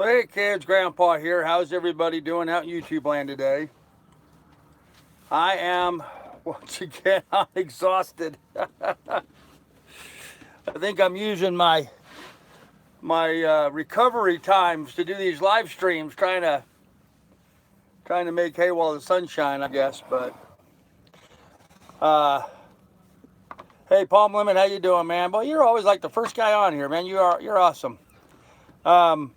Well, hey kids, Grandpa here. How's everybody doing out in YouTube land today? I am, once again, I'm exhausted. I think I'm using my recovery times to do these live streams, trying to make hay while the sun shine, I guess. But uh, hey, Palm Lemon, how you doing, man? Well, you're always like the first guy on here, man. You're awesome. Um,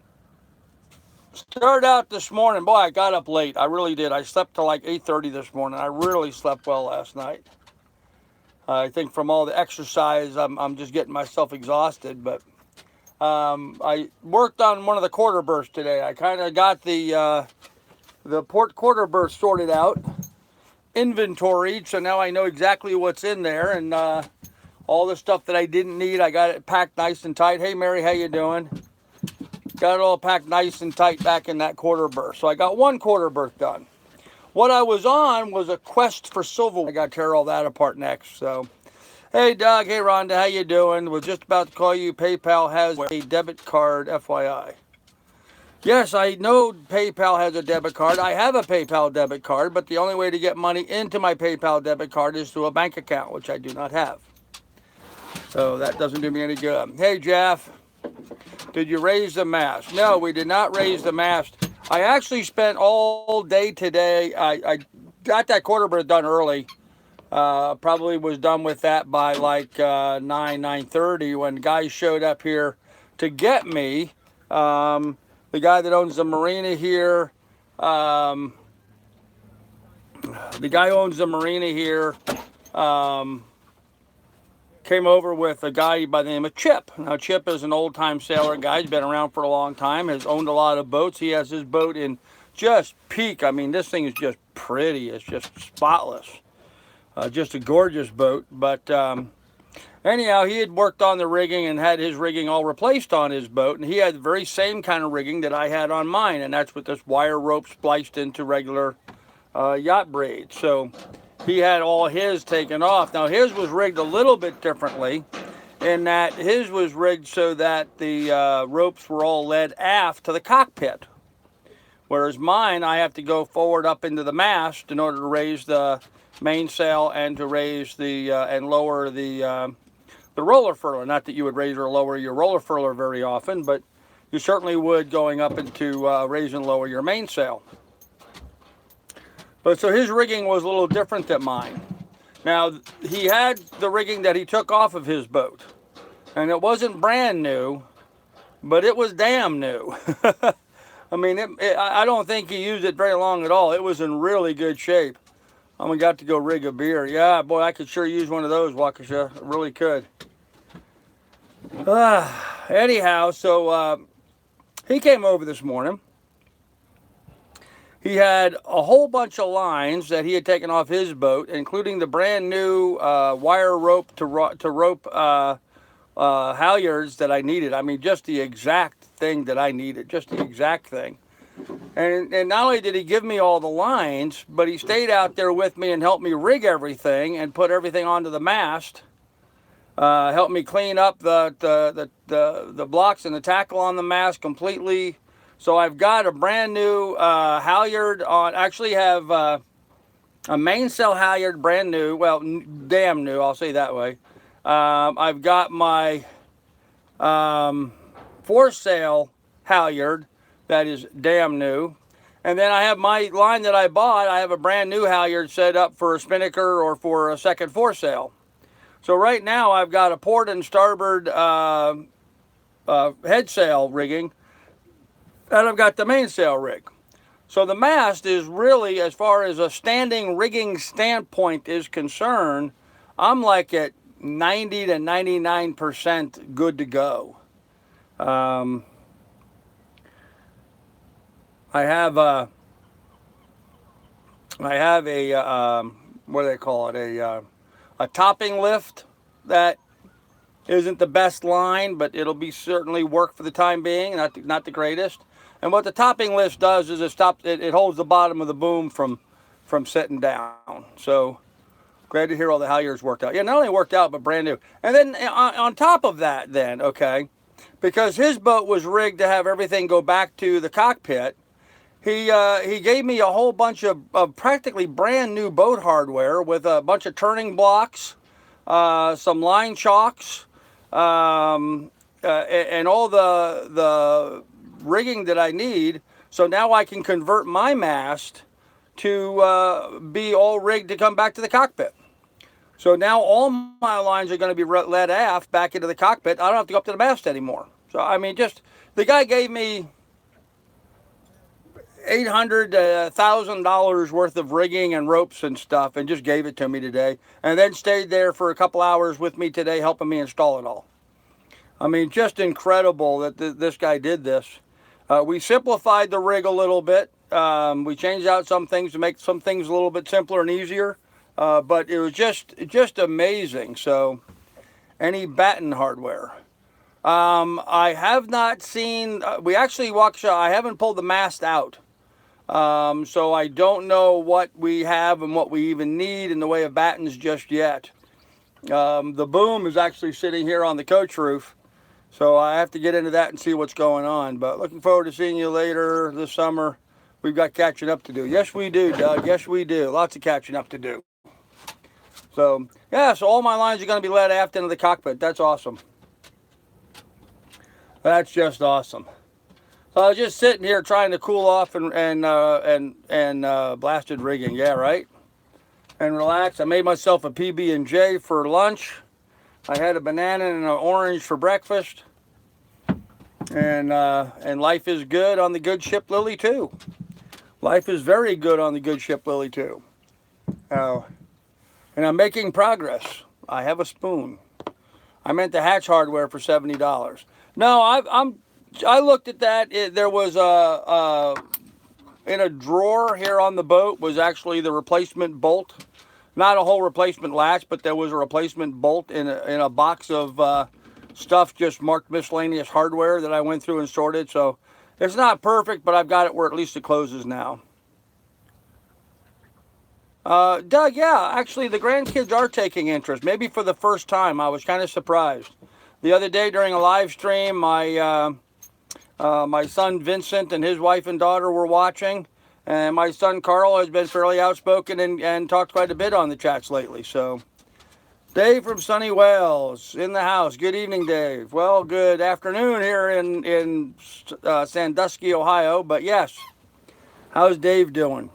Started out this morning. Boy, I got up late. I really did. I slept till like 8:30 this morning. I really slept well last night. I think from all the exercise, I'm just getting myself exhausted. But I worked on one of the quarter bursts today. I kind of got the port quarter burst sorted out, inventoried, so now I know exactly what's in there, and all the stuff that I didn't need, I got it packed nice and tight. Hey, Mary, how you doing? Got it all packed nice and tight back in that quarter burst. So I got one quarter burst done. What I was on was a quest for silver. I got to tear all that apart next. So, hey, Doug. Hey, Rhonda. How you doing? Was just about to call you. PayPal has a debit card, FYI. Yes, I know PayPal has a debit card. I have a PayPal debit card, but the only way to get money into my PayPal debit card is through a bank account, which I do not have. So that doesn't do me any good. Hey, Jeff. Did you raise the mast? No, we did not raise the mast. I actually spent all day today. I got that quarter bird done early. Probably was done with that by like 9:30 when guys showed up here to get me. The guy that owns the marina here. The guy who owns the marina here. Came over with a guy by the name of Chip. Now, Chip is an old-time sailor guy. He's been around for a long time, has owned a lot of boats. He has his boat in just peak. I mean, this thing is just pretty. It's just spotless. Just a gorgeous boat. But anyhow, he had worked on the rigging and had his rigging all replaced on his boat. And he had the very same kind of rigging that I had on mine. And that's with this wire rope spliced into regular yacht braid. So he had all his taken off. Now his was rigged a little bit differently in that his was rigged so that the ropes were all led aft to the cockpit. Whereas mine, I have to go forward up into the mast in order to raise the mainsail and to raise the and lower the roller furler. Not that you would raise or lower your roller furler very often, but you certainly would going up into raise and lower your mainsail. But so his rigging was a little different than mine. Now, he had the rigging that he took off of his boat. And it wasn't brand new, but it was damn new. I mean, I don't think he used it very long at all. It was in really good shape. I got to go rig a beer. Yeah, boy, I could sure use one of those, Waukesha. I really could. Anyhow, so he came over this morning. He had a whole bunch of lines that he had taken off his boat, including the brand new wire rope to rope halyards that I needed. I mean, just the exact thing that I needed, just the exact thing. And not only did he give me all the lines, but he stayed out there with me and helped me rig everything and put everything onto the mast. Helped me clean up the blocks and the tackle on the mast completely. So I've got a brand new halyard on. Actually, have a mainsail halyard, brand new. Well, damn new. I'll say that way. I've got my foresail halyard that is damn new, and then I have my line that I bought. I have a brand new halyard set up for a spinnaker or for a second foresail. So right now I've got a port and starboard headsail rigging. And I've got the mainsail rig. So the mast is really, as far as a standing rigging standpoint is concerned, I'm like at 90 to 99% good to go. I have a what do they call it? A topping lift that isn't the best line, but it'll be certainly work for the time being. Not the greatest. And what the topping lift does is it holds the bottom of the boom from sitting down. So glad to hear all the halyards worked out. Yeah, not only worked out, but brand new. And then on top of that, then, okay, because his boat was rigged to have everything go back to the cockpit. He gave me a whole bunch of practically brand new boat hardware with a bunch of turning blocks, some line chocks, and all the rigging that I need. So now I can convert my mast to be all rigged to come back to the cockpit. So now all my lines are going to be led aft back into the cockpit. I don't have to go up to the mast anymore. So I mean, just the guy gave me $800,000 worth of rigging and ropes and stuff, and just gave it to me today, and then stayed there for a couple hours with me today, helping me install it all. I mean, just incredible that this guy did this. We simplified the rig a little bit. We changed out some things to make some things a little bit simpler and easier, but it was just amazing. So, any batten hardware? I have not seen. We actually I haven't pulled the mast out. So I don't know what we have and what we even need in the way of battens just yet. The boom is actually sitting here on the coach roof, so I have to get into that and see what's going on. But looking forward to seeing you later this summer. We've got catching up to do. Yes, we do, Doug. Yes, we do. Lots of catching up to do. So, yeah, so all my lines are going to be led aft into the cockpit. That's awesome. That's just awesome. So I was just sitting here trying to cool off and blasted rigging. Yeah, right. And relax. I made myself a PB&J for lunch. I had a banana and an orange for breakfast. And life is good on the good ship Lily 2. Life is very good on the good ship Lily 2. And I'm making progress. I have a spoon. I meant the hatch hardware for $70. No, I looked at that. There was in a drawer here on the boat was actually the replacement bolt. Not a whole replacement latch, but there was a replacement bolt in a box of stuff just marked miscellaneous hardware that I went through and sorted. So it's not perfect, but I've got it where at least it closes now. Doug, yeah, actually the grandkids are taking interest. Maybe for the first time. I was kind of surprised. The other day during a live stream, my son Vincent and his wife and daughter were watching, and my son Carl has been fairly outspoken and talked quite a bit on the chats lately. So, Dave from sunny Wales in the house. Good evening, Dave. Well, good afternoon here in Sandusky, Ohio. But yes, how's Dave doing?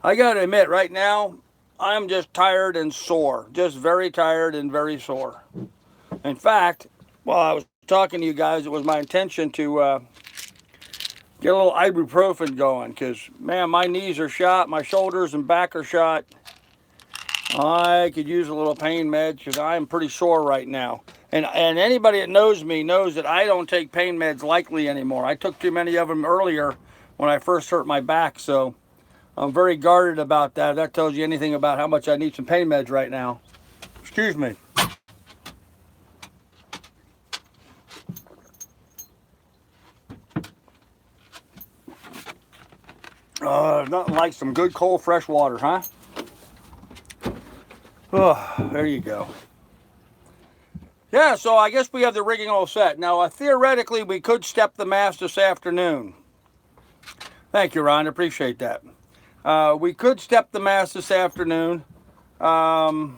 I got to admit, right now, I'm just tired and sore. Just very tired and very sore. In fact, while I was talking to you guys, it was my intention to get a little ibuprofen going because, man, my knees are shot, my shoulders and back are shot. I could use a little pain med because I'm pretty sore right now. And anybody that knows me knows that I don't take pain meds lightly anymore. I took too many of them earlier when I first hurt my back, so I'm very guarded about that. If that tells you anything about how much I need some pain meds right now. Excuse me. Nothing like some good cold fresh water, huh? Oh, there you go. Yeah, so I guess we have the rigging all set. Now, theoretically, we could step the mast this afternoon. Thank you, Ron. I appreciate that. We could step the mast this afternoon. I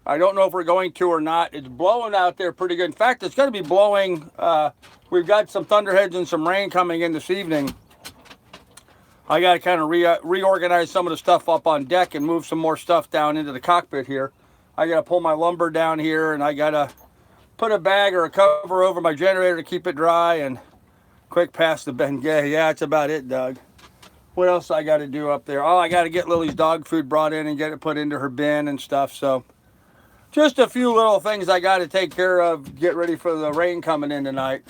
don't know if we're going to or not. It's blowing out there pretty good. In fact, it's going to be blowing. We've got some thunderheads and some rain coming in this evening. I got to kind of reorganize some of the stuff up on deck and move some more stuff down into the cockpit here. I got to pull my lumber down here, and I got to put a bag or a cover over my generator to keep it dry, and quick past the Bengay. Yeah, that's about it, Doug. What else I got to do up there? Oh, I got to get Lily's dog food brought in and get it put into her bin and stuff. So just a few little things I got to take care of, get ready for the rain coming in tonight.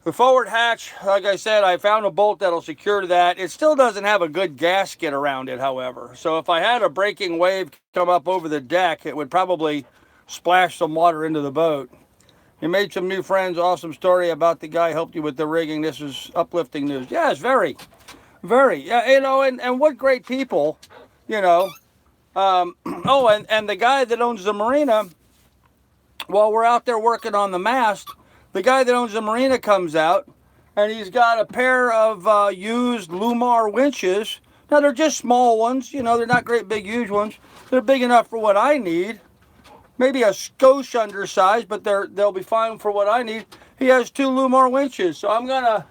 The forward hatch, like I said, I found a bolt that'll secure that. It still doesn't have a good gasket around it, however. So if I had a breaking wave come up over the deck, it would probably splash some water into the boat. You made some new friends. Awesome story about the guy helped you with the rigging. This is uplifting news. Yes, very, very. Yeah, you know, and what great people, you know. Oh, and the guy that owns the marina, while we're out there working on the mast, the guy that owns the marina comes out, and he's got a pair of used Lumar winches. Now, they're just small ones. You know, they're not great big, huge ones. They're big enough for what I need. Maybe a skosh undersized, but they'll be fine for what I need. He has 2 Lumar winches, so I'm going to,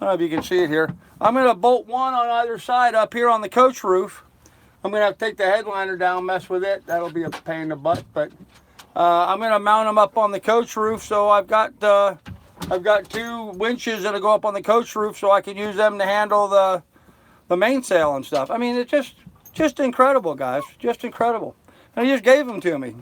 I don't know if you can see it here. I'm going to bolt one on either side up here on the coach roof. I'm going to have to take the headliner down, mess with it. That'll be a pain in the butt, but I'm going to mount them up on the coach roof. So I've got 2 winches that'll go up on the coach roof, so I can use them to handle the mainsail and stuff. I mean, it's just incredible, guys. Just incredible. And he just gave them to me.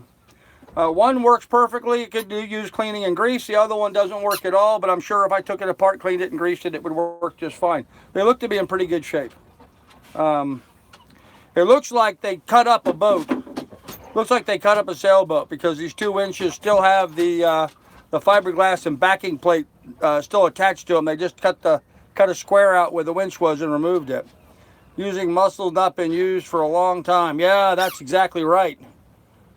One works perfectly. It could use cleaning and grease. The other one doesn't work at all, but I'm sure if I took it apart, cleaned it, and greased it, it would work just fine. They look to be in pretty good shape. It looks like they cut up a boat. Looks like they cut up a sailboat, because these 2 winches still have the fiberglass and backing plate still attached to them. They just cut a square out where the winch was and removed it. Using muscles not been used for a long time. Yeah, that's exactly right.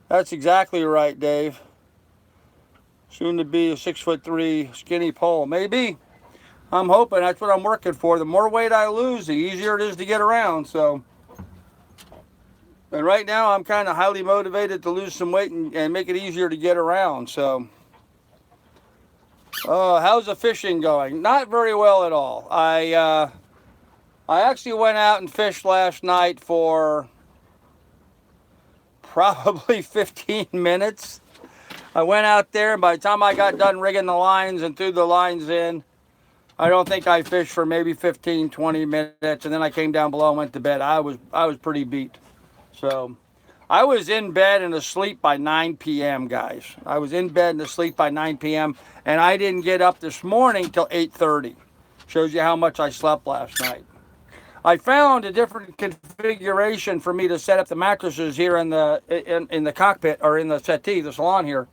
That's exactly right, Dave. Soon to be a 6'3" skinny pole. Maybe. I'm hoping. That's what I'm working for. The more weight I lose, the easier it is to get around. So, and right now I'm kind of highly motivated to lose some weight and make it easier to get around. So, how's the fishing going? Not very well at all. I actually went out and fished last night for probably 15 minutes. I went out there, and by the time I got done rigging the lines and threw the lines in, I don't think I fished for maybe 15, 20 minutes, and then I came down below and went to bed. I was pretty beat. So I was in bed and asleep by 9 p.m., guys. I was in bed and asleep by 9 p.m., and I didn't get up this morning till 8:30. Shows you how much I slept last night. I found a different configuration for me to set up the mattresses here in the cockpit, or in the settee, the salon here.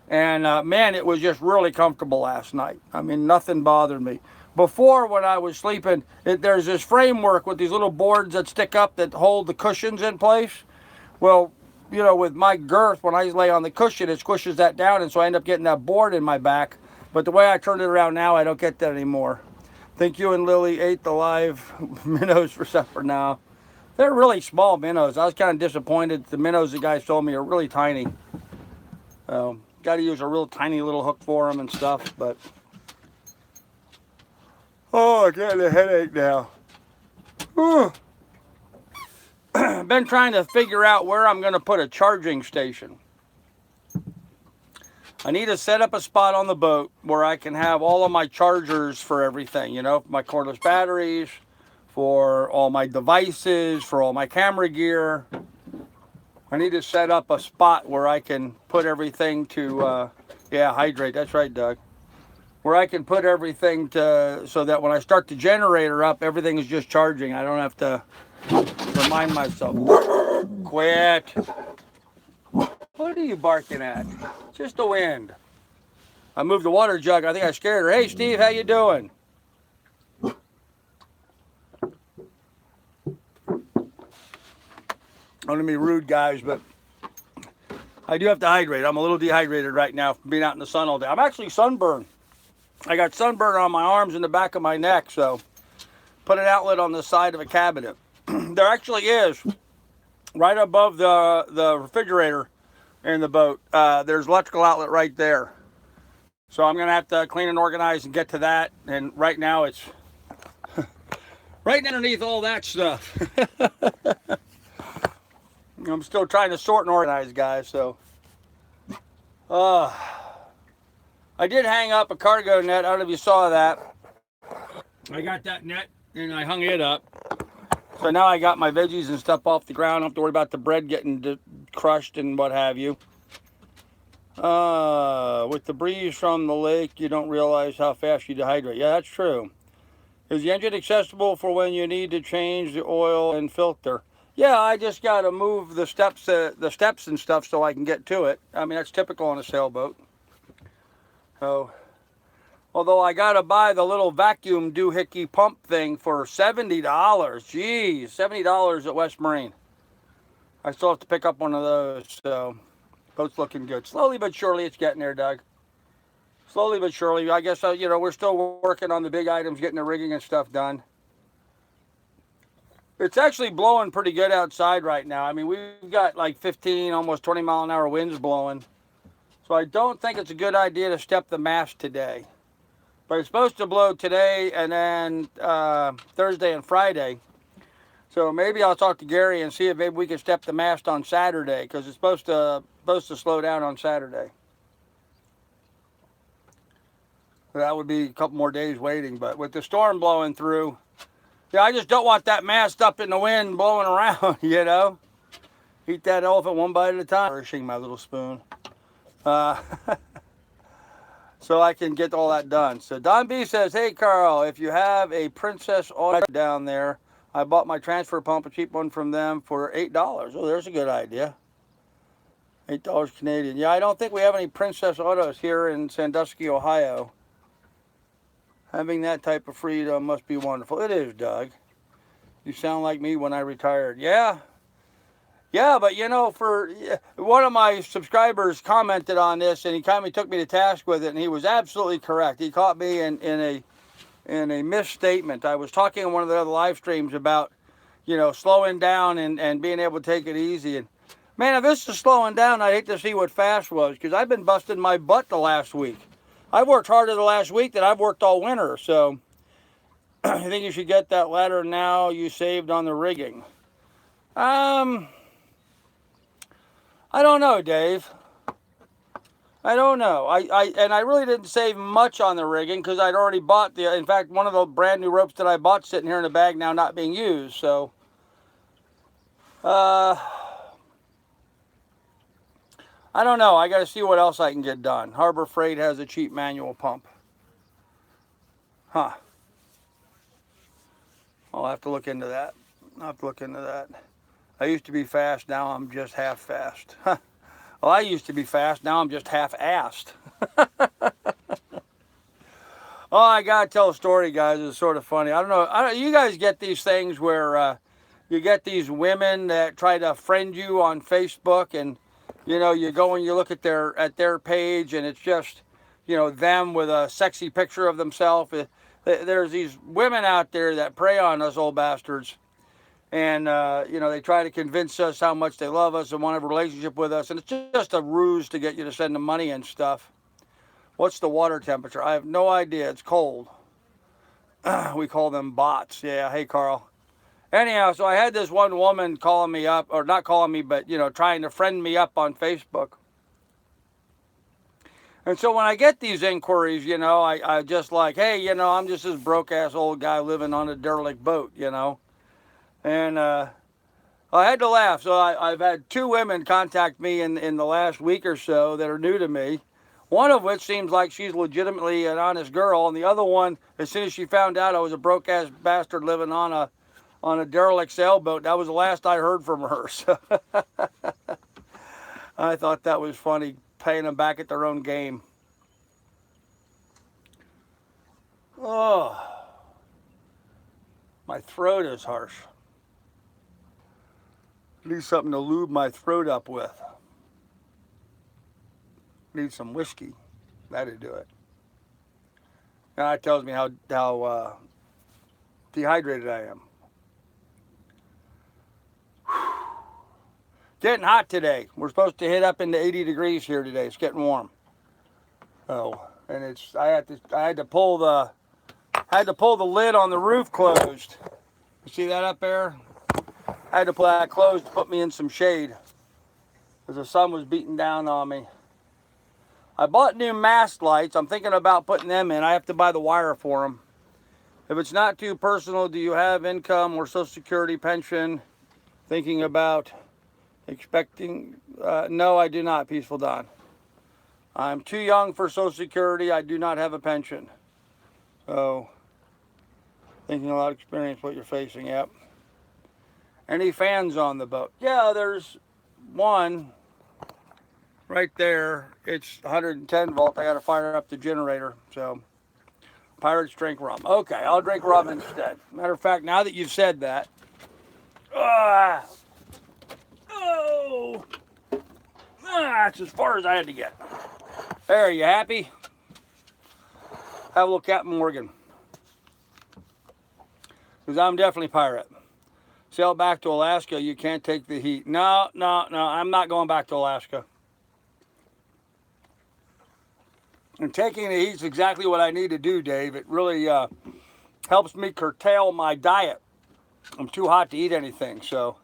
And man, it was just really comfortable last night. I mean, nothing bothered me. Before, when I was sleeping, there's this framework with these little boards that stick up that hold the cushions in place. Well, you know, with my girth, when I lay on the cushion, it squishes that down, and so I end up getting that board in my back. But the way I turned it around now, I don't get that anymore. Think you and Lily ate the live minnows for supper now. They're really small minnows. I was kind of disappointed. The minnows the guys told me are really tiny. Got to use a real tiny little hook for them and stuff. But oh, I'm getting a headache now. Been trying to figure out where I'm going to put a charging station. I need to set up a spot on the boat where I can have all of my chargers for everything, you know, my cordless batteries, for all my devices, for all my camera gear. I need to set up a spot where I can put everything to, hydrate. That's right, Doug. Where I can put everything so that when I start the generator up, everything is just charging. I don't have to remind myself. Quit. What are you barking at? Just the wind. I moved the water jug. I think I scared her. Hey, Steve, how you doing? I don't want to be rude, guys, but I do have to hydrate. I'm a little dehydrated right now from being out in the sun all day. I'm actually sunburned. I got sunburn on my arms and the back of my neck, so put an outlet on the side of a cabinet. There actually is, right above the refrigerator in the boat, there's electrical outlet right there. So I'm going to have to clean and organize and get to that. And right now it's right underneath all that stuff. I'm still trying to sort and organize, guys. So I did hang up a cargo net. I don't know if you saw that. I got that net and I hung it up. So now I got my veggies and stuff off the ground. I don't have to worry about the bread getting crushed and what have you. With the breeze from the lake, you don't realize how fast you dehydrate. Yeah, that's true. Is the engine accessible for when you need to change the oil and filter? Yeah, I just got to move the steps and stuff so I can get to it. I mean, that's typical on a sailboat. So, although I got to buy the little vacuum doohickey pump thing for $70. Jeez, $70 at West Marine. I still have to pick up one of those. So, Boat's looking good. Slowly but surely, it's getting there, Doug. Slowly but surely. I guess, we're still working on the big items, getting the rigging and stuff done. It's actually blowing pretty good outside right now. I mean, we've got like 15, almost 20 mile an hour winds blowing. So I don't think it's a good idea to step the mast today. But it's supposed to blow today and then Thursday and Friday. So maybe I'll talk to Gary and see if maybe we can step the mast on Saturday, because it's supposed to slow down on Saturday. That would be a couple more days waiting. But with the storm blowing through, yeah, I just don't want that mast up in the wind blowing around, Eat that elephant one bite at a time. Nourishing my little spoon. So I can get all that done. So Don B says, hey, Carl, if you have a Princess Auto down there, I bought my transfer pump, a cheap one from them, for $8. Oh, there's a good idea. $8 Canadian. Yeah, I don't think we have any Princess Autos here in Sandusky, Ohio. Having that type of freedom must be wonderful. It is, Doug. You sound like me when I retired. Yeah. Yeah, but for one of my subscribers commented on this, and he kind of took me to task with it, and he was absolutely correct. He caught me in a misstatement. I was talking on one of the other live streams about, slowing down and being able to take it easy. And man, if this is slowing down, I'd hate to see what fast was, because I've been busting my butt the last week. I've worked harder the last week than I've worked all winter. So I think you should get that ladder now you saved on the rigging. I don't know, Dave. I don't know. I really didn't save much on the rigging, because I'd already bought in fact, one of the brand new ropes that I bought sitting here in the bag now, not being used. So, I don't know. I got to see what else I can get done. Harbor Freight has a cheap manual pump. Huh. I'll have to look into that. I used to be fast, now I'm just half fast. Well, I used to be fast, now I'm just half-assed. Oh, I gotta tell a story, guys. It's sort of funny. I don't know. You guys get these things where you get these women that try to friend you on Facebook, and you go and you look at their page, and it's just them with a sexy picture of themselves. There's these women out there that prey on us old bastards. And, they try to convince us how much they love us and want to have a relationship with us. And it's just a ruse to get you to send them money and stuff. What's the water temperature? I have no idea. It's cold. We call them bots. Yeah, hey, Carl. Anyhow, so I had this one woman calling me up, or not calling me, but, trying to friend me up on Facebook. And so when I get these inquiries, I just like, hey, I'm just this broke-ass old guy living on a derelict boat, And I had to laugh. So I've had two women contact me in the last week or so that are new to me. One of which seems like she's legitimately an honest girl, and the other one, as soon as she found out I was a broke-ass bastard living on a derelict sailboat, that was the last I heard from her. So I thought that was funny, paying them back at their own game. Oh, my throat is harsh. Need something to lube my throat up with. Need some whiskey. That'd do it. Now it tells me how dehydrated I am. Getting hot today. We're supposed to hit up into 80 degrees here today. It's getting warm. Oh, and I had to pull the lid on the roof closed. You see that up there? I had to pull that closed to put me in some shade, because the sun was beating down on me. I bought new mast lights. I'm thinking about putting them in. I have to buy the wire for them. If it's not too personal, do you have income or Social Security pension? Thinking about expecting? No, I do not, Peaceful Don. I'm too young for Social Security. I do not have a pension. So, thinking a lot of experience what you're facing. Yep. Any fans on the boat? Yeah, there's one right there. It's 110 volt. I got to fire up the generator. So, pirates drink rum. Okay, I'll drink rum instead. Matter of fact, now that you've said that. Oh! That's as far as I had to get. There, you happy? Have a little Captain Morgan. Because I'm definitely pirate. Sail back to Alaska, you can't take the heat. No, I'm not going back to Alaska. And taking the heat is exactly what I need to do, Dave. It really helps me curtail my diet. I'm too hot to eat anything, so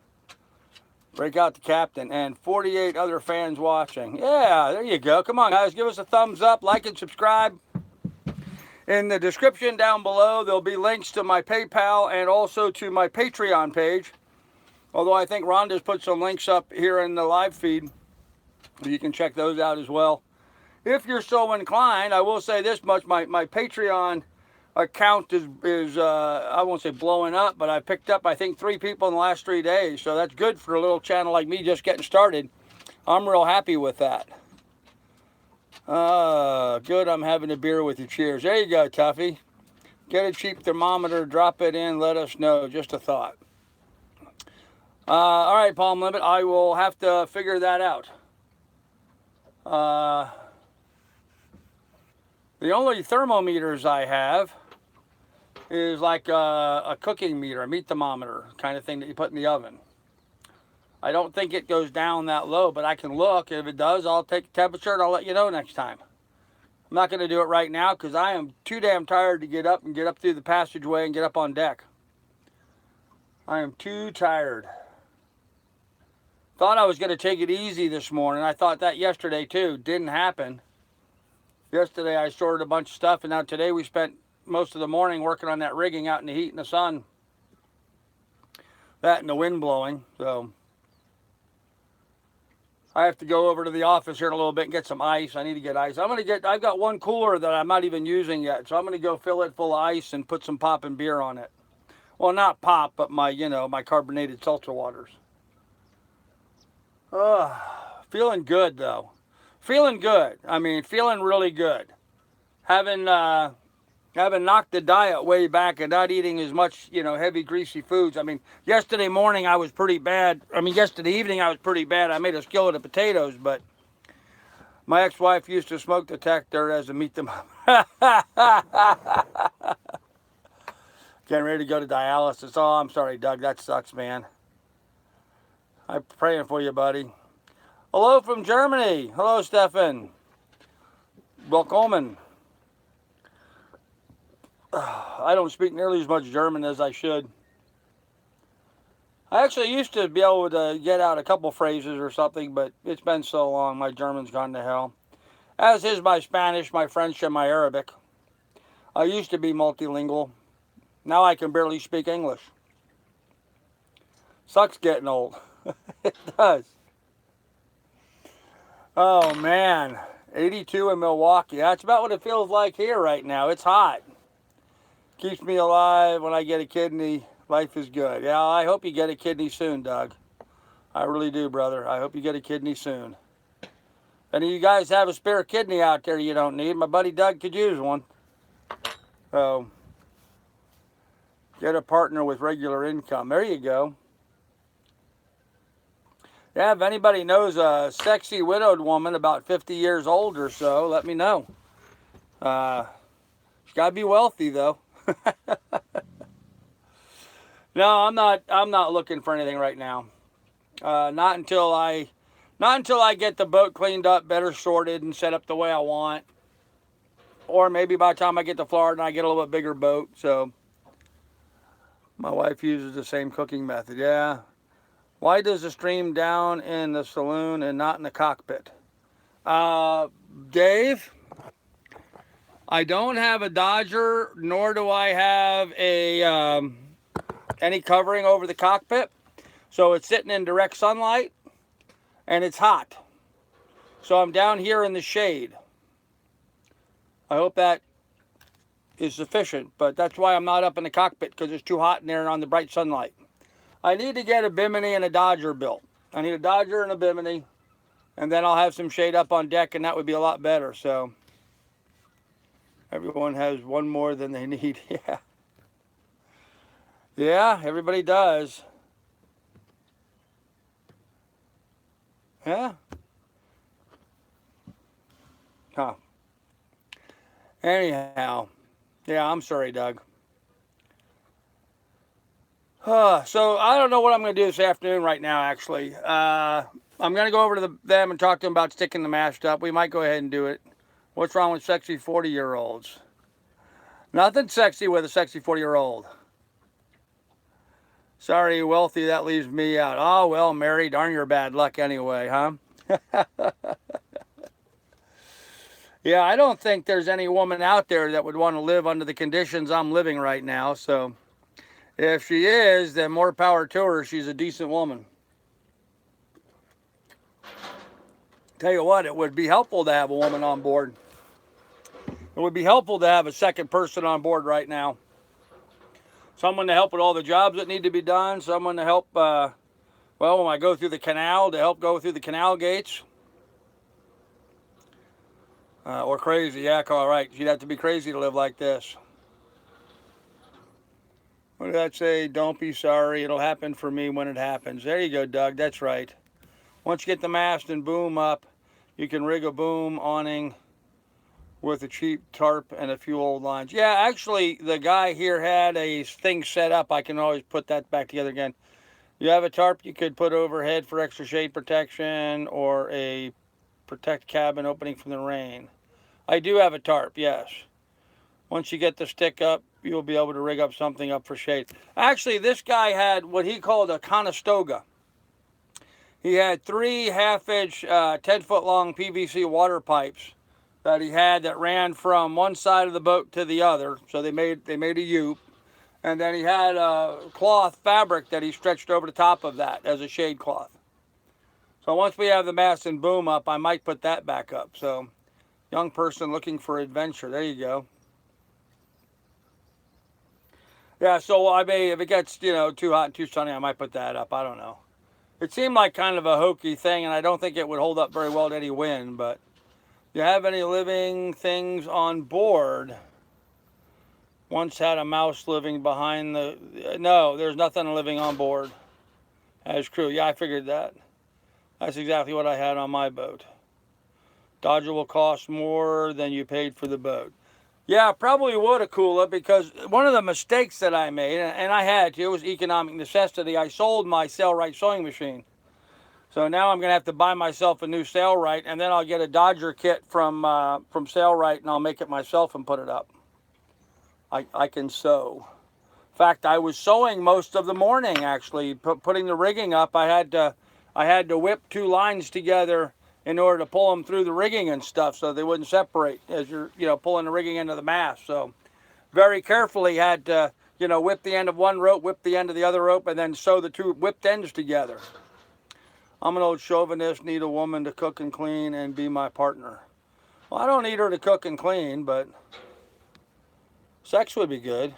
break out the captain. And 48 other fans watching. Yeah, there you go. Come on, guys, give us a thumbs up, like and subscribe. In the description down below, there'll be links to my PayPal and also to my Patreon page. Although I think Rhonda's put some links up here in the live feed. You can check those out as well. If you're so inclined, I will say this much. My Patreon account is I won't say blowing up, but I picked up, I think, 3 people in the last 3 days. So that's good for a little channel like me just getting started. I'm real happy with that. Good, I'm having a beer with you. Cheers. There you go, Tuffy. Get a cheap thermometer, drop it in, let us know. Just a thought. All right, Palm Limit, I will have to figure that out. The only thermometers I have is like a cooking meter, a meat thermometer kind of thing that you put in the oven. I don't think it goes down that low, but I can look. If it does, I'll take the temperature and I'll let you know next time. I'm not going to do it right now because I am too damn tired to get up through the passageway and get up on deck. I am too tired. Thought I was going to take it easy this morning. I thought that yesterday too. Didn't happen. Yesterday I sorted a bunch of stuff, and now today we spent most of the morning working on that rigging out in the heat and the sun. That and the wind blowing, so I have to go over to the office here in a little bit and get some ice. I need to get ice. I've got one cooler that I'm not even using yet, so I'm going to go fill it full of ice and put some pop and beer on it. Well, not pop, but my carbonated seltzer waters. Feeling good though. Feeling good. I mean, feeling really good. Having knocked the diet way back and not eating as much, heavy, greasy foods. I mean, yesterday morning I was pretty bad. I mean, yesterday evening I was pretty bad. I made a skillet of potatoes, but my ex-wife used to smoke detector as a meat them. Getting ready to go to dialysis. Oh, I'm sorry, Doug. That sucks, man. I'm praying for you, buddy. Hello from Germany. Hello, Stefan. Welcome. I don't speak nearly as much German as I should. I actually used to be able to get out a couple phrases or something, but it's been so long. My German's gone to hell. As is my Spanish, my French, and my Arabic. I used to be multilingual. Now I can barely speak English. Sucks getting old. It does. Oh, man. 82 in Milwaukee. That's about what it feels like here right now. It's hot. Keeps me alive. When I get a kidney, life is good. Yeah, I hope you get a kidney soon, Doug. I really do, brother. I hope you get a kidney soon. If any of you guys have a spare kidney out there you don't need, my buddy Doug could use one. So, get a partner with regular income. There you go. Yeah, if anybody knows a sexy widowed woman about 50 years old or so, let me know. She's got to be wealthy, though. No, I'm not looking for anything right now. Not until I get the boat cleaned up, better sorted, and set up the way I want. Or maybe by the time I get to Florida and I get a little bit bigger boat. So my wife uses the same cooking method. Yeah. Why does the stream down in the saloon and not in the cockpit? Dave, I don't have a Dodger, nor do I have a any covering over the cockpit. So it's sitting in direct sunlight, and it's hot. So I'm down here in the shade. I hope that is sufficient, but that's why I'm not up in the cockpit, because it's too hot in there on the bright sunlight. I need to get a Bimini and a Dodger built. I need a Dodger and a Bimini, and then I'll have some shade up on deck, and that would be a lot better. So everyone has one more than they need. Yeah. Yeah, everybody does. Yeah. Huh. Anyhow, yeah, I'm sorry, Doug. So I don't know what I'm going to do this afternoon right now, actually. I'm going to go over to them and talk to them about sticking the mast up. We might go ahead and do it. What's wrong with sexy 40-year-olds? Nothing sexy with a sexy 40-year-old. Sorry, wealthy, that leaves me out. Oh, well, Mary, darn your bad luck anyway, huh? Yeah, I don't think there's any woman out there that would want to live under the conditions I'm living right now. So if she is, then more power to her. She's a decent woman. Tell you what, it would be helpful to have a woman on board. It would be helpful to have a second person on board right now. Someone to help with all the jobs that need to be done. Someone to help, well, when I go through the canal, to help go through the canal gates. Or crazy, yeah, all right. You'd have to be crazy to live like this. What did that say? Don't be sorry. It'll happen for me when it happens. There you go, Doug. That's right. Once you get the mast and boom up, you can rig a boom awning with a cheap tarp and a few old lines. Yeah, actually, the guy here had a thing set up. I can always put that back together again. You have a tarp you could put overhead for extra shade protection or a protect cabin opening from the rain. I do have a tarp, yes. Once you get the stick up, you'll be able to rig up something up for shade. Actually, this guy had what he called a Conestoga. He had 3 half-inch, 10-foot long PVC water pipes that he had that ran from one side of the boat to the other. So they made a U. And then he had a cloth fabric that he stretched over the top of that as a shade cloth. So once we have the mast and boom up, I might put that back up. So young person looking for adventure. There you go. Yeah, so I may, if it gets, too hot and too sunny, I might put that up. I don't know. It seemed like kind of a hokey thing, and I don't think it would hold up very well to any wind, but do you have any living things on board? Once had a mouse living behind the... No, there's nothing living on board as crew. Yeah, I figured that. That's exactly what I had on my boat. Dodger will cost more than you paid for the boat. Yeah, probably would, Akula, because one of the mistakes that I made, and I had to, it was economic necessity. I sold my Sailrite sewing machine. So now I'm going to have to buy myself a new Sailrite, and then I'll get a Dodger kit from Sailrite, and I'll make it myself and put it up. I can sew. In fact, I was sewing most of the morning, actually, putting the rigging up. I had to whip 2 lines together in order to pull them through the rigging and stuff so they wouldn't separate as you're, pulling the rigging into the mast. So very carefully had to, whip the end of one rope, whip the end of the other rope, and then sew the 2 whipped ends together. I'm an old chauvinist, need a woman to cook and clean and be my partner. Well, I don't need her to cook and clean, but sex would be good.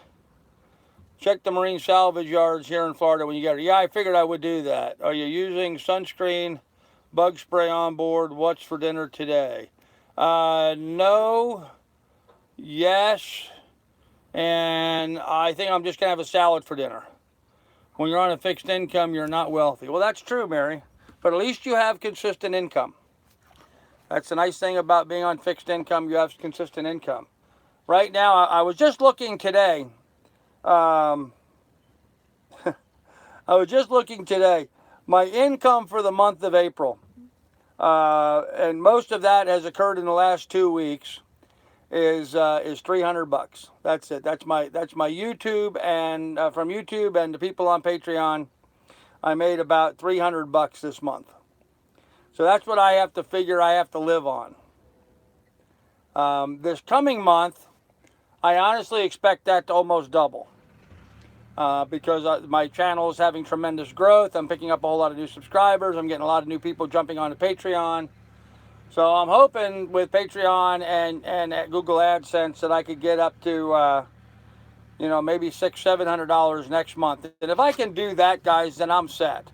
Check the marine salvage yards here in Florida when you get her. Yeah, I figured I would do that. Are you using sunscreen, bug spray on board? What's for dinner today? No, yes, and I think I'm just going to have a salad for dinner. When you're on a fixed income, you're not wealthy. Well, that's true, Mary, but at least you have consistent income. That's the nice thing about being on fixed income. You have consistent income. Right now, I was just looking today. I was just looking today. My income for the month of April, and most of that has occurred in the last 2 weeks, is $300. That's it. That's my YouTube, and from YouTube and the people on Patreon, I made about $300 this month. So that's what I have to figure I have to live on. This coming month, I honestly expect that to almost double. Because my channel is having tremendous growth. I'm picking up a whole lot of new subscribers. I'm getting a lot of new people jumping onto Patreon. So I'm hoping with Patreon and at Google AdSense that I could get up to, maybe $600-700 next month. And if I can do that, guys, then I'm set.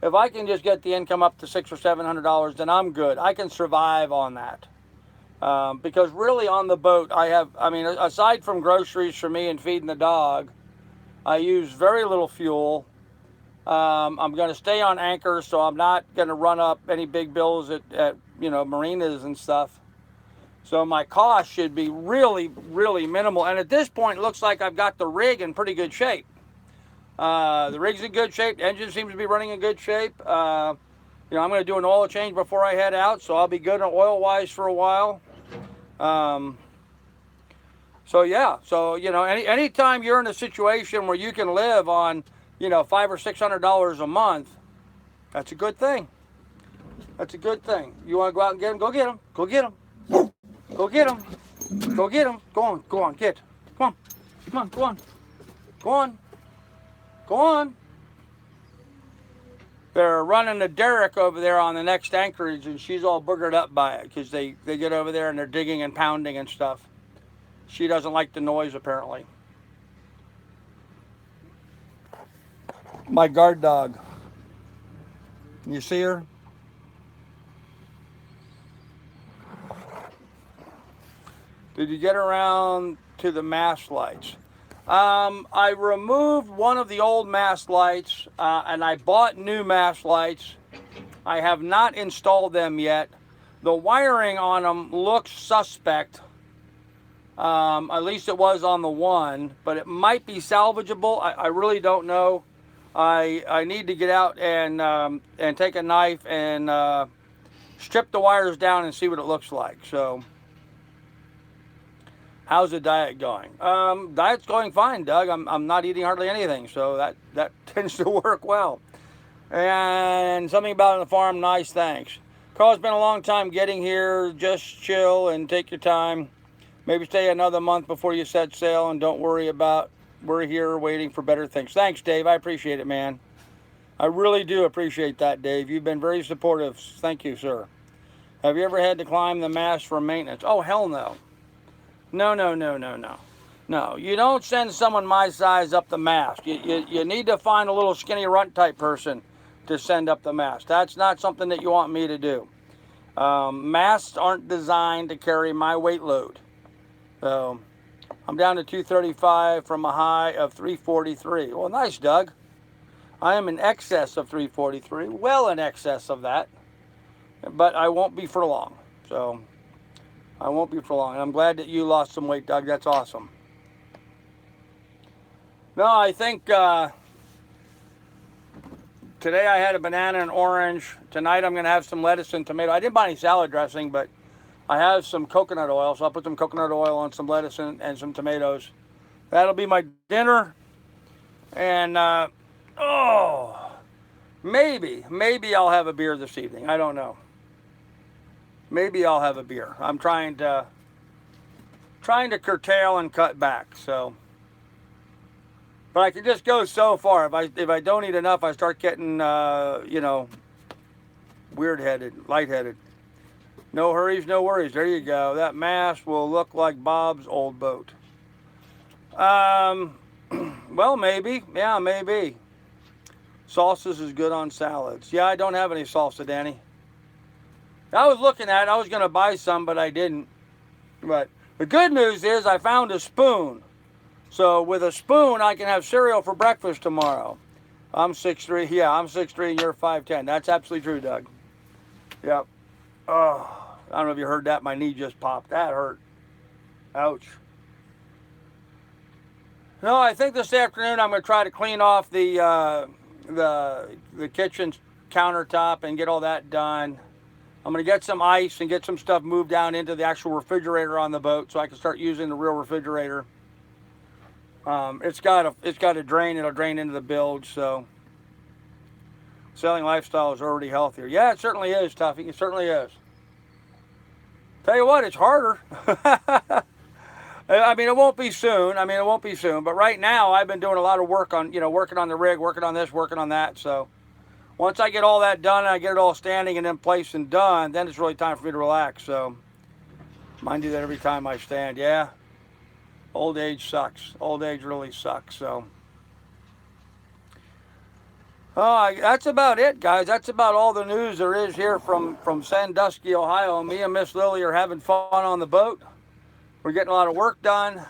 If I can just get the income up to $600 or $700, then I'm good. I can survive on that. Because really on the boat, aside from groceries for me and feeding the dog, I use very little fuel. I'm going to stay on anchor, so I'm not going to run up any big bills at marinas and stuff. So my cost should be really, really minimal. And at this point, it looks like I've got the rig in pretty good shape. The rig's in good shape. The engine seems to be running in good shape. I'm going to do an oil change before I head out, so I'll be good on oil-wise for a while. So anytime you're in a situation where you can live on, $500 or $600 a month, that's a good thing. That's a good thing. You want to go out and get them? Go get them. Go get them. Go get them. Go get them. Go on, get. Come on, go on. Go on. Go on. They're running a derrick over there on the next anchorage, and she's all boogered up by it because they get over there and they're digging and pounding and stuff. She doesn't like the noise, apparently. My guard dog. You see her? Did you get around to the mast lights? I removed one of the old mast lights and I bought new mast lights. I have not installed them yet. The wiring on them looks suspect. At least it was on the one, but it might be salvageable. I really don't know. I need to get out and take a knife and strip the wires down and see what it looks like. So. How's the diet going? Diet's going fine, Doug. I'm not eating hardly anything, so that tends to work well. And something about on the farm, nice, thanks. Carl's been a long time getting here. Just chill and take your time. Maybe stay another month before you set sail, and don't worry about, we're here waiting for better things. Thanks, Dave. I appreciate it, man. I really do appreciate that, Dave. You've been very supportive. Thank you, sir. Have you ever had to climb the mast for maintenance? Oh, hell no. No. No, you don't send someone my size up the mast. You need to find a little skinny runt type person to send up the mast. That's not something that you want me to do. Masts aren't designed to carry my weight load. So I'm down to 235 from a high of 343. Well, nice, Doug. I am in excess of 343, well in excess of that. But I won't be for long. So I won't be for long. And I'm glad that you lost some weight, Doug. That's awesome. No, I think today I had a banana and orange. Tonight I'm going to have some lettuce and tomato. I didn't buy any salad dressing, but I have some coconut oil. So I'll put some coconut oil on some lettuce and some tomatoes. That'll be my dinner. And, maybe I'll have a beer this evening. I don't know. Maybe I'll have a beer. I'm trying to curtail and cut back. So, but I can just go so far. If I don't eat enough, I start getting weird-headed, lightheaded. No hurries, no worries. There you go. That mast will look like Bob's old boat. Well, maybe. Yeah, maybe. Salsas is good on salads. Yeah, I don't have any salsa, Danny. I was looking at it. I was going to buy some, but I didn't. But the good news is I found a spoon. So with a spoon, I can have cereal for breakfast tomorrow. I'm 6'3". Yeah, I'm 6'3", and you're 5'10". That's absolutely true, Doug. Yep. Oh, I don't know if you heard that. My knee just popped. That hurt. Ouch. No, I think this afternoon I'm going to try to clean off the kitchen countertop and get all that done. I'm going to get some ice and get some stuff moved down into the actual refrigerator on the boat so I can start using the real refrigerator. It's got a drain. It'll drain into the bilge. So selling lifestyle is already healthier. Yeah, it certainly is, Tuffy. It certainly is. Tell you what, it's harder. I mean, it won't be soon. But right now, I've been doing a lot of work on, working on the rig, working on this, working on that. So once I get all that done and I get it all standing and in place and done, then it's really time for me to relax. So mine do that every time I stand. Yeah. Old age sucks. Old age really sucks. So that's about it, guys. That's about all the news there is here from Sandusky, Ohio. Me and Miss Lily are having fun on the boat. We're getting a lot of work done,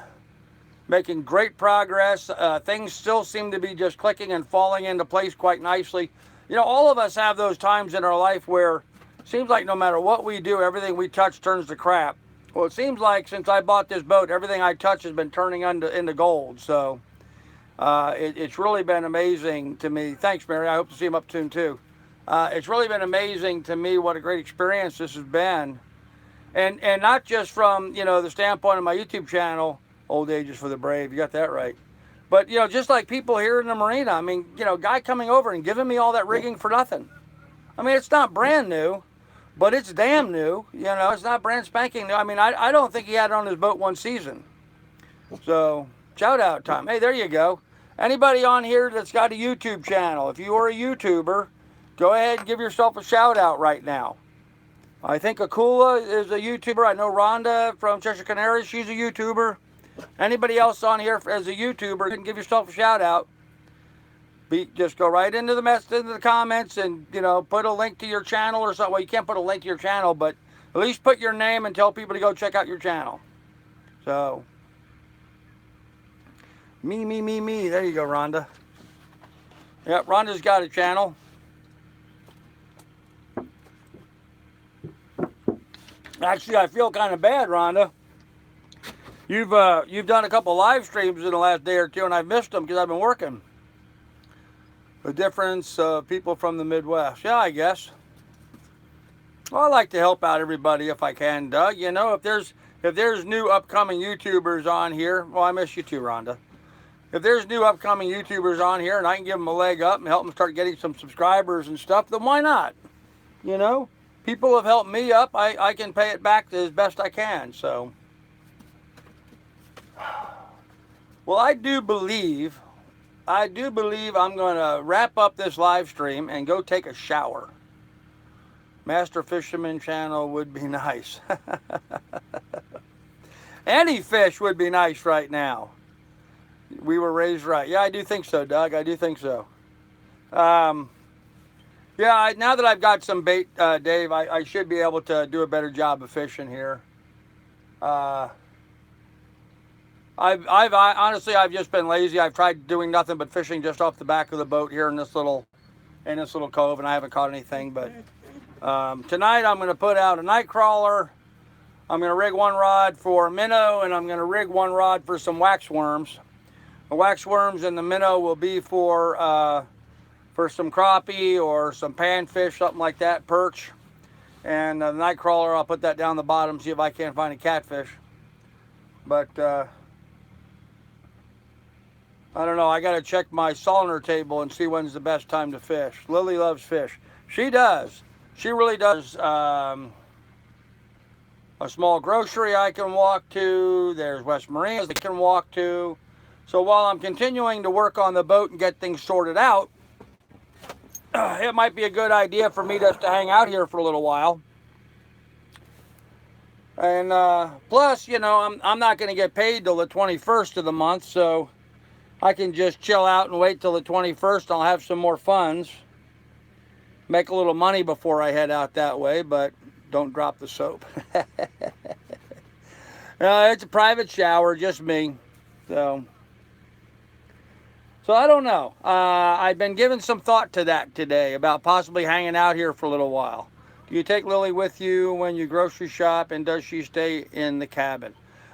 making great progress. Things still seem to be just clicking and falling into place quite nicely. All of us have those times in our life where it seems like no matter what we do, everything we touch turns to crap. Well, it seems like since I bought this boat, everything I touch has been turning into gold. So it's really been amazing to me. Thanks, Mary. I hope to see him up soon too. It's really been amazing to me what a great experience this has been, and not just from the standpoint of my YouTube channel, Old Age is for the Brave. You got that right. But just like people here in the marina. I mean, guy coming over and giving me all that rigging for nothing. I mean, it's not brand new, but it's damn new. It's not brand spanking new. I mean, I don't think he had it on his boat one season. So shout out time. Hey, there you go. Anybody on here that's got a YouTube channel, if you are a YouTuber, go ahead and give yourself a shout out right now. I think Akula is a YouTuber. I know Rhonda from Cheshire Canaries, she's a YouTuber. Anybody else on here as a YouTuber can give yourself a shout out. Just go right into the comments and put a link to your channel or something. Well, you can't put a link to your channel, but at least put your name and tell people to go check out your channel. So me. There you go, Rhonda. Yep, Rhonda's got a channel. Actually, I feel kind of bad, Rhonda. You've done a couple live streams in the last day or two, and I've missed them because I've been working. The difference of people from the Midwest. Yeah, I guess. Well, I like to help out everybody if I can, Doug. If there's new upcoming YouTubers on here, well, I miss you too, Rhonda. If there's new upcoming YouTubers on here and I can give them a leg up and help them start getting some subscribers and stuff, then why not? People have helped me up. I can pay it back as best I can. So, well, I do believe I'm going to wrap up this live stream and go take a shower. Master Fisherman channel would be nice. Any fish would be nice right now. We were raised right. Yeah, I do think so, Doug. I do think so. Yeah, now that I've got some bait, Dave, I should be able to do a better job of fishing here. Honestly, I've just been lazy. I've tried doing nothing but fishing just off the back of the boat here in this little cove, and I haven't caught anything. But tonight I'm going to put out a night crawler. I'm going to rig one rod for minnow, and I'm going to rig one rod for some wax worms. The wax worms and the minnow will be for some crappie or some panfish, something like that, perch. And the night crawler, I'll put that down the bottom, see if I can't find a catfish. But I don't know. I got to check my Solner table and see when's the best time to fish. Lily loves fish. She does. She really does. A small grocery I can walk to. There's West Marinas I can walk to. So while I'm continuing to work on the boat and get things sorted out, it might be a good idea for me just to hang out here for a little while. And plus, I'm not going to get paid till the 21st of the month, so I can just chill out and wait till the 21st. I'll have some more funds. Make a little money before I head out that way, but don't drop the soap. It's a private shower, just me. So I don't know. I've been giving some thought to that today about possibly hanging out here for a little while. Do you take Lily with you when you grocery shop, and does she stay in the cabin?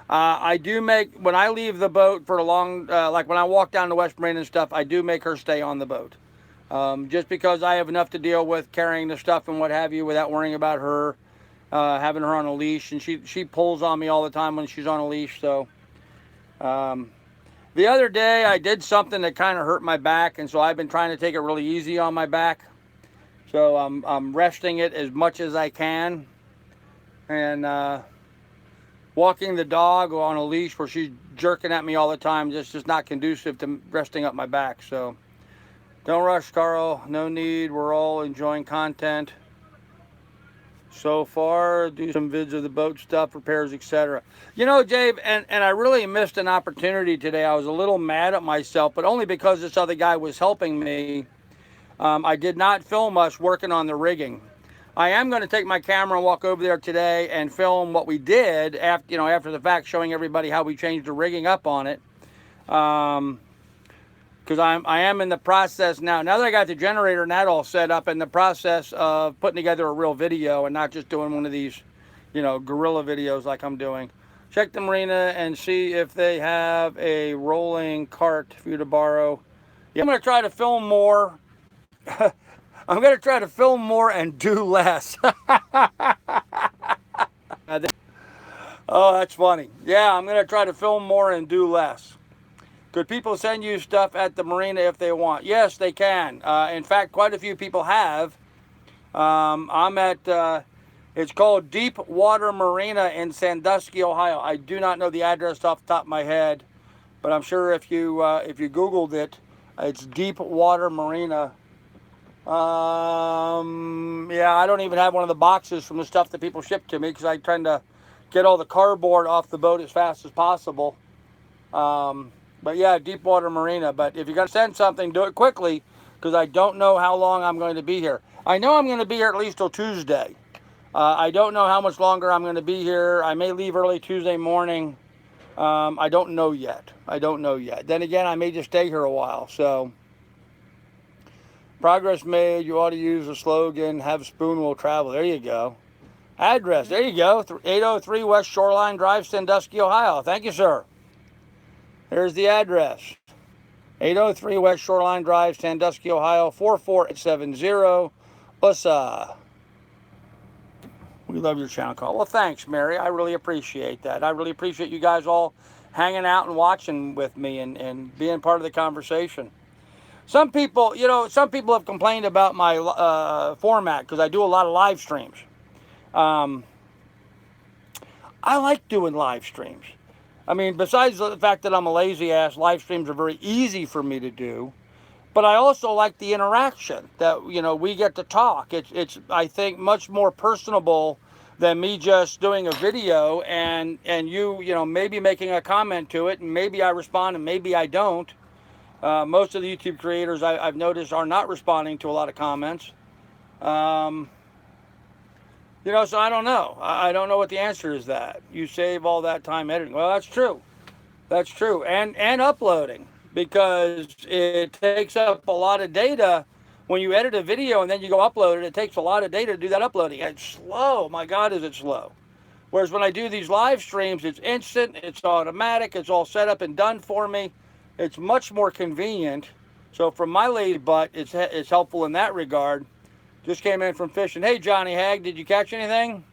I do when I leave the boat for a long, like when I walk down to West Marine and stuff, I do make her stay on the boat. Just because I have enough to deal with carrying the stuff and what have you without worrying about her, having her on a leash. And she pulls on me all the time when she's on a leash, so... The other day, I did something that kind of hurt my back, and so I've been trying to take it really easy on my back. So I'm resting it as much as I can, and walking the dog on a leash where she's jerking at me all the time is just not conducive to resting up my back. So don't rush, Carl. No need. We're all enjoying content so far. Do some vids of the boat stuff, repairs, etc. Dave, and I really missed an opportunity today. I was a little mad at myself, but only because this other guy was helping me. I did not film us working on the rigging. I am going to take my camera and walk over there today and film what we did after the fact, showing everybody how we changed the rigging up on it. Because I am in the process now that I got the generator and that all set up, in the process of putting together a real video and not just doing one of these guerrilla videos like I'm doing. Check the marina and see if they have a rolling cart for you to borrow. Yeah, I'm going to try to film more. I'm going to try to film more and do less. Oh, that's funny. Yeah, I'm going to try to film more and do less. Could people send you stuff at the marina if they want? Yes, they can. In fact, quite a few people have. I'm at, it's called Deep Water Marina in Sandusky, Ohio. I do not know the address off the top of my head, but I'm sure if you Googled it, it's Deep Water Marina. Yeah, I don't even have one of the boxes from the stuff that people ship to me because I'm trying to get all the cardboard off the boat as fast as possible. But yeah, Deepwater Marina. But if you're going to send something, do it quickly because I don't know how long I'm going to be here. I know I'm going to be here at least till Tuesday. I don't know how much longer I'm going to be here. I may leave early Tuesday morning. I don't know yet. Then again, I may just stay here a while. So, progress made. You ought to use the slogan, have spoon will travel. There you go. Address. There you go. 803 West Shoreline Drive, Sandusky, Ohio. Thank you, sir. There's the address. 803 West Shoreline Drive, Sandusky, Ohio, 44870. USA. We love your channel call. Well, thanks, Mary. I really appreciate that. I really appreciate you guys all hanging out and watching with me and being part of the conversation. Some people, have complained about my format because I do a lot of live streams. I like doing live streams. I mean, besides the fact that I'm a lazy ass, live streams are very easy for me to do. But I also like the interaction that, we get to talk. It's I think, much more personable than me just doing a video and you, maybe making a comment to it, and maybe I respond and maybe I don't. Most of the YouTube creators I've noticed are not responding to a lot of comments. So I don't know. I don't know what the answer is that. You save all that time editing. Well, that's true. That's true. And uploading, because it takes up a lot of data when you edit a video and then you go upload it. It takes a lot of data to do that uploading. It's slow. My God, is it slow. Whereas when I do these live streams, it's instant, it's automatic, it's all set up and done for me. It's much more convenient. So from my lazy butt, it's helpful in that regard. Just came in from fishing. Hey, Johnny Hag, did you catch anything?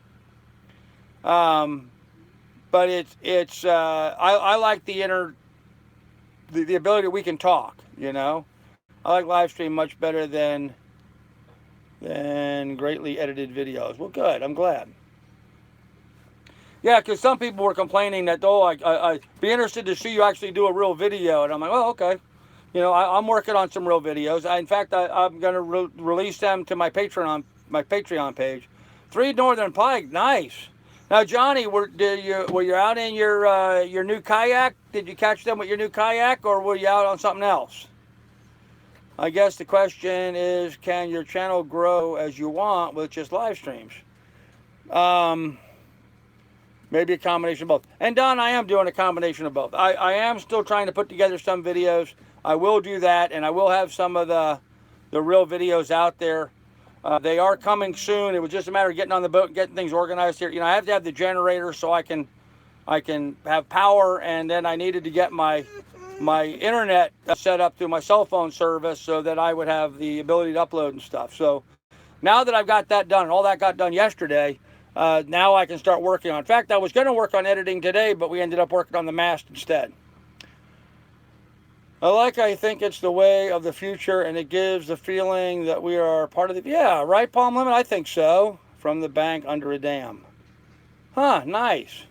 But I like the ability that we can talk, I like live stream much better than greatly edited videos. Well, good. I'm glad. Yeah, because some people were complaining that, I'd be interested to see you actually do a real video. And I'm like, well, okay. I'm working on some real videos. In fact, I'm going to release them to my Patreon page. 3 Northern Pike, nice. Now, Johnny, were you out in your new kayak? Did you catch them with your new kayak, or were you out on something else? I guess the question is, can your channel grow as you want with just live streams? Maybe a combination of both. And Don, I am doing a combination of both. I am still trying to put together some videos. I will do that, and I will have some of the real videos out there. They are coming soon. It was just a matter of getting on the boat and getting things organized here. I have to have the generator so I can have power, and then I needed to get my internet set up through my cell phone service so that I would have the ability to upload and stuff. So now that I've got that done, and all that got done yesterday, now I can start working on. In fact, I was going to work on editing today, but we ended up working on the mast instead. I think it's the way of the future, and it gives the feeling that we are part of the... Yeah, right, Palm Lemon? I think so. From the bank under a dam. Huh, nice.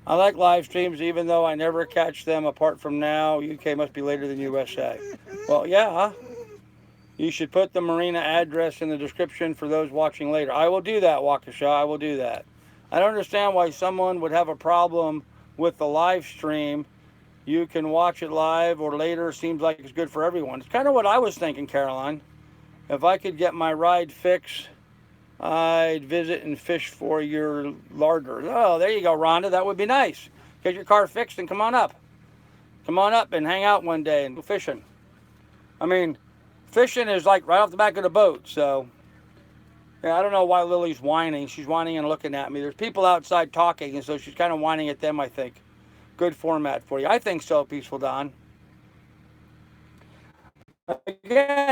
I like live streams, even though I never catch them apart from now. UK must be later than USA. Well, yeah. You should put the marina address in the description for those watching later. I will do that, Waukesha. I will do that. I don't understand why someone would have a problem with the live stream. You can watch it live or later. Seems like it's good for everyone. It's kind of what I was thinking, Caroline. If I could get my ride fixed, I'd visit and fish for your larder. Oh, there you go, Rhonda. That would be nice. Get your car fixed and come on up. Come on up and hang out one day and go fishing. I mean, fishing is like right off the back of the boat. So Yeah, I don't know why Lily's whining. She's whining and looking at me. There's people outside talking, and so she's kind of whining at them, I think. Good format for you. I think so, Peaceful Don. Again,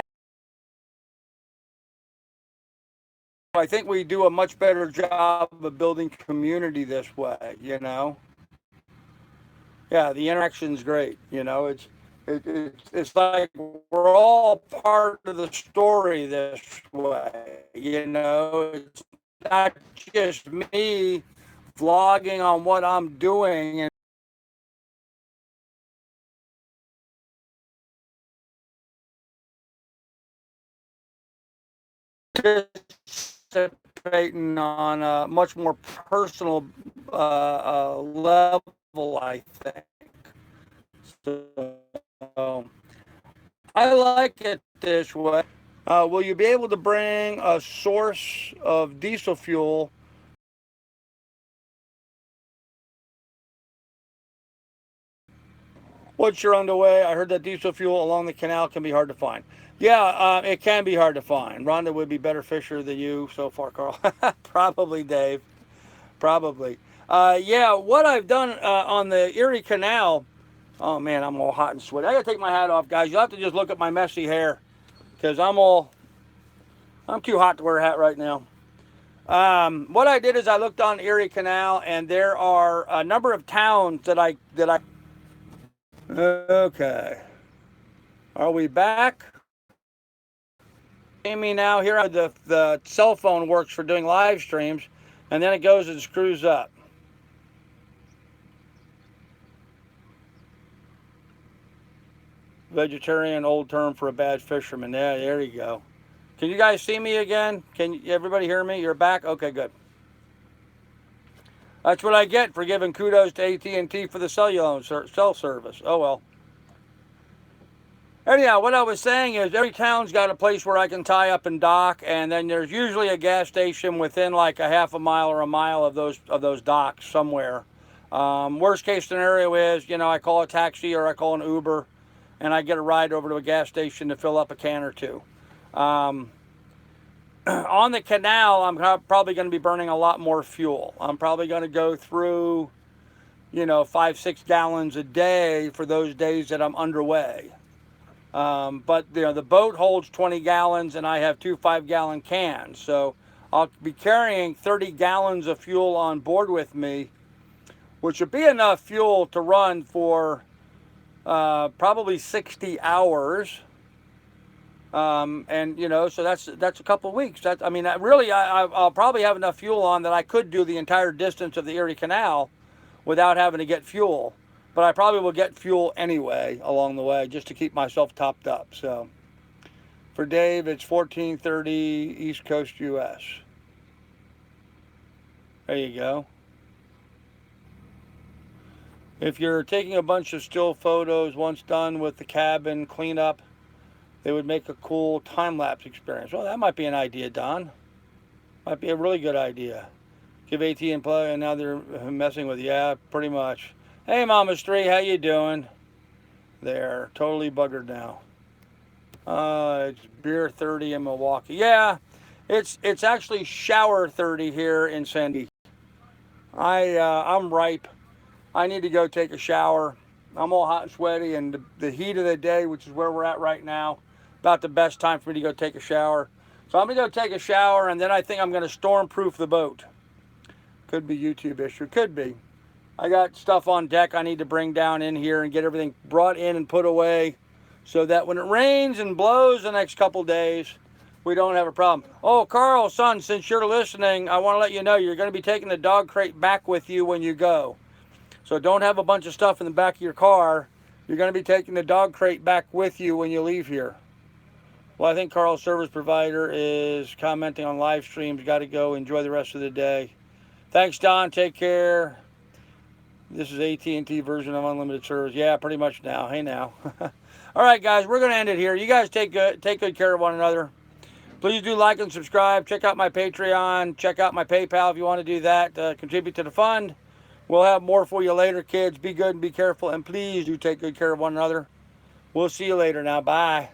I think we do a much better job of building community this way, you know? Yeah, the interaction's great, you know? It's like we're all part of the story this way, you know? It's not just me vlogging on what I'm doing and participating on a much more personal level, I think. So I like it this way. Will you be able to bring a source of diesel fuel once you're underway? I heard that diesel fuel along the canal can be hard to find. Yeah, it can be hard to find. Rhonda would be better fisher than you so far, Carl. Probably, Dave. Probably. Yeah, what I've done on the Erie Canal. Oh man, I'm all hot and sweaty. I gotta take my hat off, guys. You'll have to just look at my messy hair, because I'm too hot to wear a hat right now. What I did is I looked on Erie Canal, and there are a number of towns that I. Okay. Are we back? Me now. Here, the cell phone works for doing live streams, and then it goes and screws up. Vegetarian, old term for a bad fisherman. Yeah, there you go. Can you guys see me again? Can everybody hear me? You're back? Okay, good. That's what I get for giving kudos to AT&T for the cell service. Oh well. Anyhow, what I was saying is every town's got a place where I can tie up and dock, and then there's usually a gas station within like a half a mile or a mile of those docks somewhere. Worst case scenario is, you know, I call a taxi or I call an Uber, and I get a ride over to a gas station to fill up a can or two. On the canal, I'm probably going to be burning a lot more fuel. I'm probably going to go through, you know, 5-6 gallons a day for those days that I'm underway. But you know, the boat holds 20 gallons, and I have two 5-gallon cans, so I'll be carrying 30 gallons of fuel on board with me, which would be enough fuel to run for probably 60 hours. And you know, so that's a couple of weeks. I mean, I'll probably have enough fuel on that I could do the entire distance of the Erie Canal without having to get fuel. But I probably will get fuel anyway along the way just to keep myself topped up. So for Dave, it's 14:30 East Coast, U.S. There you go. If you're taking a bunch of still photos once done with the cabin cleanup, they would make a cool time-lapse experience. Well, that might be an idea, Don. Might be a really good idea. Give AT and play, and now they're messing with you. Yeah, pretty much. Hey, Mama Stree, how you doing? They're totally buggered now. It's beer 30 in Milwaukee. Yeah, it's actually shower 30 here in Sandy. I'm ripe. I need to go take a shower. I'm all hot and sweaty, and the heat of the day, which is where we're at right now, about the best time for me to go take a shower. So I'm gonna go take a shower, and then I think I'm gonna storm-proof the boat. Could be YouTube issue. Could be. I got stuff on deck I need to bring down in here and get everything brought in and put away so that when it rains and blows the next couple days, we don't have a problem. Oh, Carl, son, since you're listening, I want to let you know you're going to be taking the dog crate back with you when you go. So don't have a bunch of stuff in the back of your car. You're going to be taking the dog crate back with you when you leave here. Well, I think Carl's service provider is commenting on live streams. Got to go. Enjoy the rest of the day. Thanks, Don. Take care. This is AT&T version of unlimited service. Yeah, pretty much now. Hey, now. All right, guys, we're going to end it here. You guys take good care of one another. Please do like and subscribe. Check out my Patreon. Check out my PayPal if you want to do that. Contribute to the fund. We'll have more for you later, kids. Be good and be careful. And please do take good care of one another. We'll see you later now. Bye.